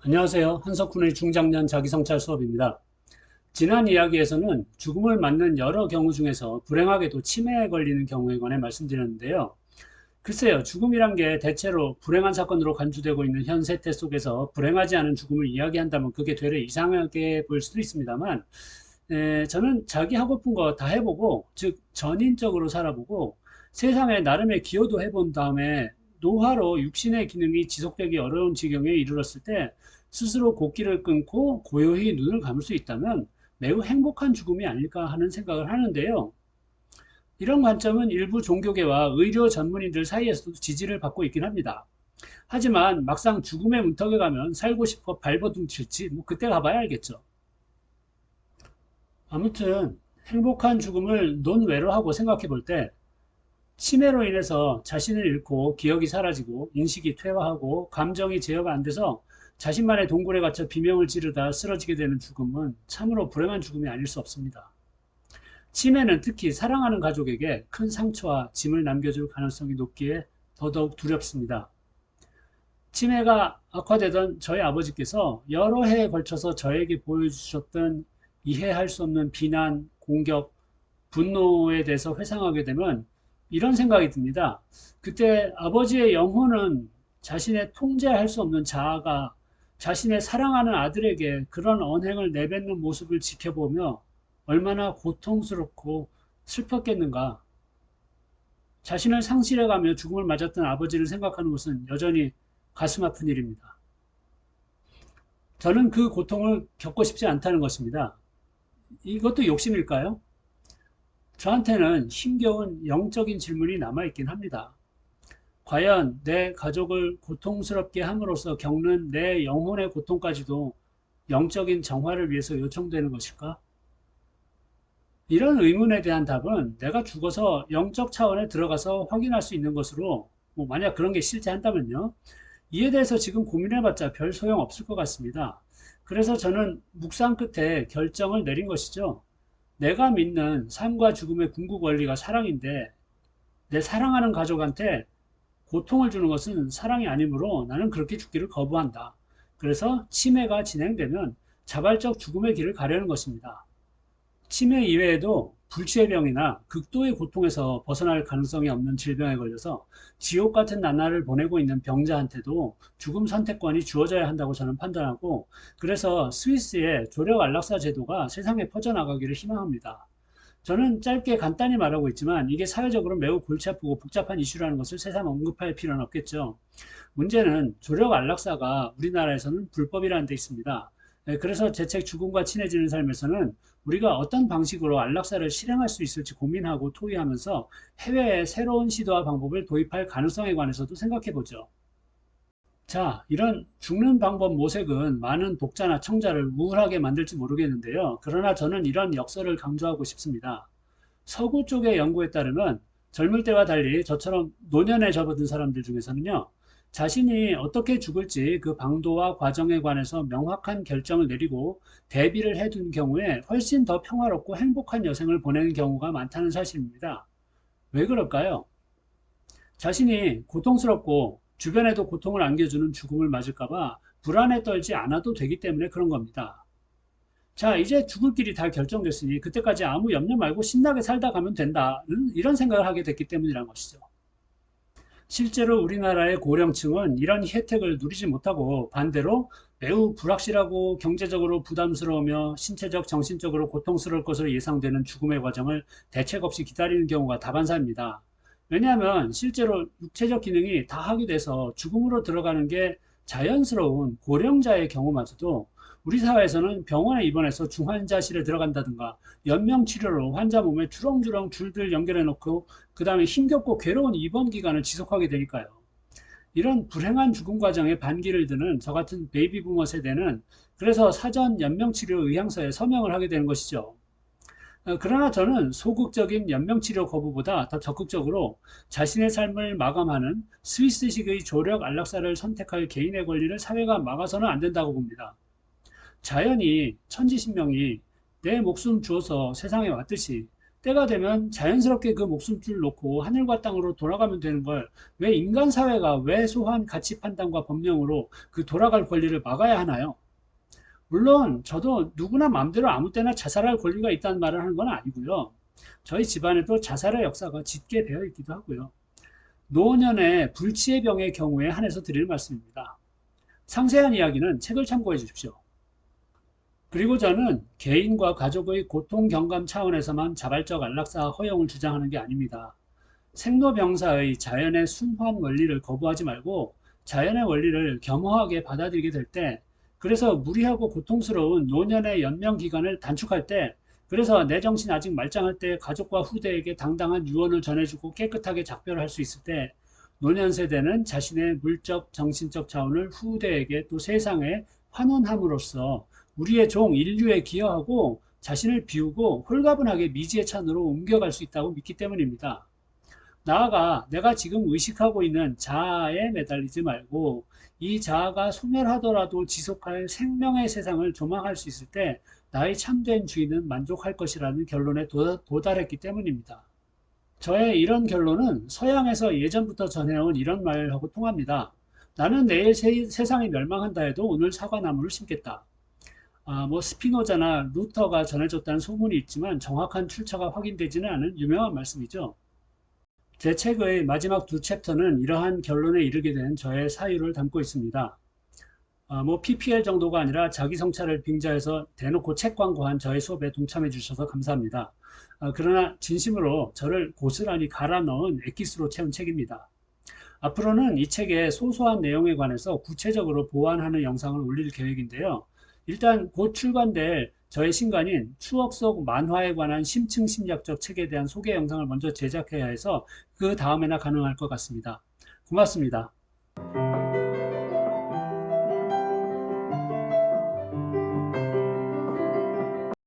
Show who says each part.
Speaker 1: 안녕하세요. 한석훈의 중장년 자기성찰 수업입니다. 지난 이야기에서는 죽음을 맞는 여러 경우 중에서 불행하게도 치매에 걸리는 경우에 관해 말씀드렸는데요. 글쎄요, 죽음이란 게 대체로 불행한 사건으로 간주되고 있는 현 세태 속에서 불행하지 않은 죽음을 이야기한다면 그게 되레 이상하게 보일 수도 있습니다만, 저는 자기 하고픈 거 다 해보고, 즉, 전인적으로 살아보고, 세상에 나름의 기여도 해본 다음에 노화로 육신의 기능이 지속되기 어려운 지경에 이르렀을 때 스스로 곡기를 끊고 고요히 눈을 감을 수 있다면 매우 행복한 죽음이 아닐까 하는 생각을 하는데요. 이런 관점은 일부 종교계와 의료 전문인들 사이에서도 지지를 받고 있긴 합니다. 하지만 막상 죽음의 문턱에 가면 살고 싶어 발버둥 칠지 뭐 그때 가봐야 알겠죠. 아무튼 행복한 죽음을 논외로 하고 생각해 볼 때 치매로 인해서 자신을 잃고 기억이 사라지고 인식이 퇴화하고 감정이 제어가 안 돼서 자신만의 동굴에 갇혀 비명을 지르다 쓰러지게 되는 죽음은 참으로 불행한 죽음이 아닐 수 없습니다. 치매는 특히 사랑하는 가족에게 큰 상처와 짐을 남겨줄 가능성이 높기에 더더욱 두렵습니다. 치매가 악화되던 저희 아버지께서 여러 해에 걸쳐서 저에게 보여주셨던 이해할 수 없는 비난, 공격, 분노에 대해서 회상하게 되면 이런 생각이 듭니다. 그때 아버지의 영혼은 자신의 통제할 수 없는 자아가 자신의 사랑하는 아들에게 그런 언행을 내뱉는 모습을 지켜보며 얼마나 고통스럽고 슬펐겠는가. 자신을 상실해가며 죽음을 맞았던 아버지를 생각하는 것은 여전히 가슴 아픈 일입니다. 저는 그 고통을 겪고 싶지 않다는 것입니다. 이것도 욕심일까요? 저한테는 힘겨운 영적인 질문이 남아있긴 합니다. 과연 내 가족을 고통스럽게 함으로써 겪는 내 영혼의 고통까지도 영적인 정화를 위해서 요청되는 것일까? 이런 의문에 대한 답은 내가 죽어서 영적 차원에 들어가서 확인할 수 있는 것으로, 만약 그런 게 실제한다면요. 이에 대해서 지금 고민해봤자 별 소용 없을 것 같습니다. 그래서 저는 묵상 끝에 결정을 내린 것이죠. 내가 믿는 삶과 죽음의 궁극 원리가 사랑인데 내 사랑하는 가족한테 고통을 주는 것은 사랑이 아니므로 나는 그렇게 죽기를 거부한다. 그래서 치매가 진행되면 자발적 죽음의 길을 가려는 것입니다. 치매 이외에도 불치의병이나 극도의 고통에서 벗어날 가능성이 없는 질병에 걸려서 지옥 같은 나날을 보내고 있는 병자한테도 죽음 선택권이 주어져야 한다고 저는 판단하고, 그래서 스위스의 조력 안락사 제도가 세상에 퍼져나가기를 희망합니다. 저는 짧게 간단히 말하고 있지만 이게 사회적으로 매우 골치 아프고 복잡한 이슈라는 것을 새삼 언급할 필요는 없겠죠. 문제는 조력 안락사가 우리나라에서는 불법이라는 데 있습니다. 그래서 제 책 죽음과 친해지는 삶에서는 우리가 어떤 방식으로 안락사를 실행할 수 있을지 고민하고 토의하면서 해외의 새로운 시도와 방법을 도입할 가능성에 관해서도 생각해 보죠. 자, 이런 죽는 방법 모색은 많은 독자나 청자를 우울하게 만들지 모르겠는데요. 그러나 저는 이런 역설을 강조하고 싶습니다. 서구 쪽의 연구에 따르면 젊을 때와 달리 저처럼 노년에 접어든 사람들 중에서는요, 자신이 어떻게 죽을지 그 방도와 과정에 관해서 명확한 결정을 내리고 대비를 해둔 경우에 훨씬 더 평화롭고 행복한 여생을 보내는 경우가 많다는 사실입니다. 왜 그럴까요? 자신이 고통스럽고 주변에도 고통을 안겨주는 죽음을 맞을까봐 불안에 떨지 않아도 되기 때문에 그런 겁니다. 자, 이제 죽을 길이 다 결정됐으니 그때까지 아무 염려 말고 신나게 살다 가면 된다. 이런 생각을 하게 됐기 때문이라는 것이죠. 실제로 우리나라의 고령층은 이런 혜택을 누리지 못하고 반대로 매우 불확실하고 경제적으로 부담스러우며 신체적, 정신적으로 고통스러울 것으로 예상되는 죽음의 과정을 대책 없이 기다리는 경우가 다반사입니다. 왜냐하면 실제로 육체적 기능이 다 하게 돼서 죽음으로 들어가는 게 자연스러운 고령자의 경우마저도 우리 사회에서는 병원에 입원해서 중환자실에 들어간다든가 연명치료로 환자 몸에 주렁주렁 줄들 연결해 놓고 그 다음에 힘겹고 괴로운 입원 기간을 지속하게 되니까요. 이런 불행한 죽음 과정에 반기를 드는 저 같은 베이비 부머 세대는 그래서 사전 연명치료 의향서에 서명을 하게 되는 것이죠. 그러나 저는 소극적인 연명치료 거부보다 더 적극적으로 자신의 삶을 마감하는 스위스식의 조력 안락사를 선택할 개인의 권리를 사회가 막아서는 안 된다고 봅니다. 자연이 천지신명이 내 목숨 주어서 세상에 왔듯이 때가 되면 자연스럽게 그 목숨줄 놓고 하늘과 땅으로 돌아가면 되는 걸 왜 인간 사회가 왜 소한 가치 판단과 법령으로 그 돌아갈 권리를 막아야 하나요? 물론 저도 누구나 마음대로 아무 때나 자살할 권리가 있다는 말을 하는 건 아니고요. 저희 집안에도 자살의 역사가 짙게 배어 있기도 하고요. 노년의 불치의 병의 경우에 한해서 드릴 말씀입니다. 상세한 이야기는 책을 참고해 주십시오. 그리고 저는 개인과 가족의 고통 경감 차원에서만 자발적 안락사 허용을 주장하는 게 아닙니다. 생로병사의 자연의 순환 원리를 거부하지 말고 자연의 원리를 겸허하게 받아들이게 될 때, 그래서 무리하고 고통스러운 노년의 연명 기간을 단축할 때, 그래서 내 정신 아직 말짱할 때 가족과 후대에게 당당한 유언을 전해주고 깨끗하게 작별할 수 있을 때, 노년 세대는 자신의 물적, 정신적 자원을 후대에게 또 세상에 환원함으로써 우리의 종 인류에 기여하고 자신을 비우고 홀가분하게 미지의 찬으로 옮겨갈 수 있다고 믿기 때문입니다. 나아가 내가 지금 의식하고 있는 자아에 매달리지 말고 이 자아가 소멸하더라도 지속할 생명의 세상을 조망할 수 있을 때 나의 참된 주인은 만족할 것이라는 결론에 도달했기 때문입니다. 저의 이런 결론은 서양에서 예전부터 전해온 이런 말하고 통합니다. 나는 내일 세상이 멸망한다 해도 오늘 사과나무를 심겠다. 스피노자나 루터가 전해줬다는 소문이 있지만 정확한 출처가 확인되지는 않은 유명한 말씀이죠. 제 책의 마지막 두 챕터는 이러한 결론에 이르게 된 저의 사유를 담고 있습니다. PPL 정도가 아니라 자기 성찰을 빙자해서 대놓고 책 광고한 저의 수업에 동참해 주셔서 감사합니다. 그러나 진심으로 저를 고스란히 갈아 넣은 엑기스로 채운 책입니다. 앞으로는 이 책의 소소한 내용에 관해서 구체적으로 보완하는 영상을 올릴 계획인데요. 일단 곧 출간될 저의 신간인 추억 속 만화에 관한 심층 심리학적 책에 대한 소개 영상을 먼저 제작해야 해서 그 다음에나 가능할 것 같습니다. 고맙습니다.